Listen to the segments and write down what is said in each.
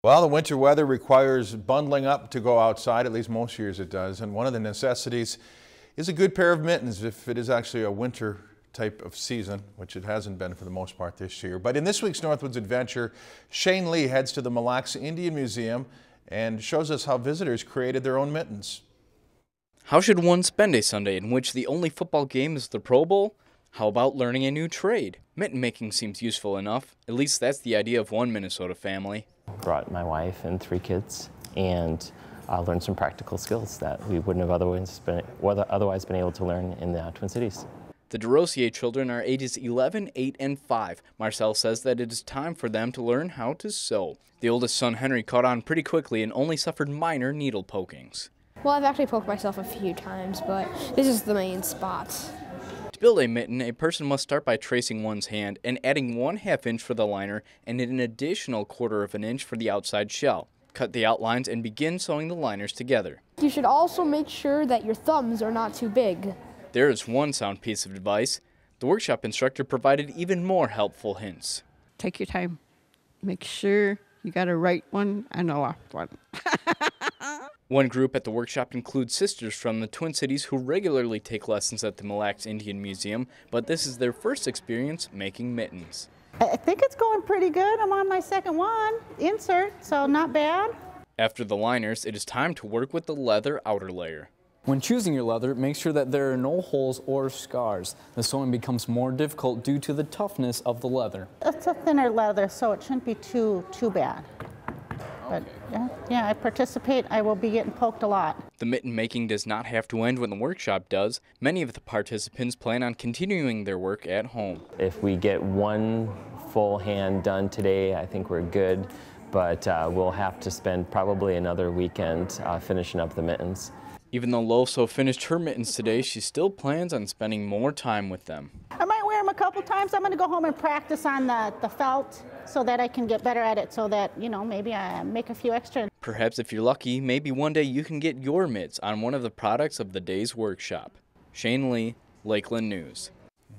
Well, the winter weather requires bundling up to go outside, at least most years it does, and one of the necessities is a good pair of mittens if it is actually a winter type of season, which it hasn't been for the most part this year. But in this week's Northwoods adventure, Shane Lee heads to the Mille Indian Museum and shows us how visitors created their own mittens. How should one spend a Sunday in which the only football game is the Pro Bowl? How about learning a new trade? Mitten making seems useful enough. At least that's the idea of one Minnesota family. Brought my wife and 3 kids and learned some practical skills that we wouldn't have otherwise been able to learn in the Twin Cities. The DeRosier children are ages 11, 8, and 5. Marcel says that it is time for them to learn how to sew. The oldest son, Henry, caught on pretty quickly and only suffered minor needle pokings. Well, I've actually poked myself a few times, but this is the main spot. To build a mitten, a person must start by tracing one's hand and adding 1/2 inch for the liner and an additional 1/4 of an inch for the outside shell. Cut the outlines and begin sewing the liners together. You should also make sure that your thumbs are not too big. There is one sound piece of advice. The workshop instructor provided even more helpful hints. Take your time. Make sure you got a right one and a left one. One group at the workshop includes sisters from the Twin Cities who regularly take lessons at the Mille Indian Museum, but this is their first experience making mittens. I think it's going pretty good. I'm on my second one, insert, so not bad. After the liners, it is time to work with the leather outer layer. When choosing your leather, make sure that there are no holes or scars. The sewing becomes more difficult due to the toughness of the leather. It's a thinner leather, so it shouldn't be too bad. But yeah, I participate. I will be getting poked a lot. The mitten making does not have to end when the workshop does. Many of the participants plan on continuing their work at home. If we get one full hand done today, I think we're good, but we'll have to spend probably another weekend finishing up the mittens. Even though Loso finished her mittens today, she still plans on spending more time with them. I might wear them a couple times. I'm going to go home and practice on the felt so that I can get better at it, so that, you know, maybe I make a few extra. Perhaps if you're lucky, maybe one day you can get your mitts on one of the products of the day's workshop. Shane Lee, Lakeland News.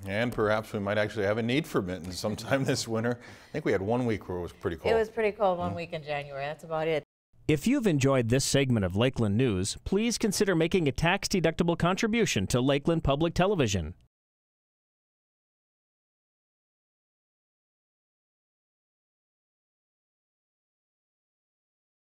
And perhaps we might actually have a need for mittens sometime this winter. I think we had 1 week where it was pretty cold. It was pretty cold 1 week in January. That's about it. If you've enjoyed this segment of Lakeland News, please consider making a tax-deductible contribution to Lakeland Public Television.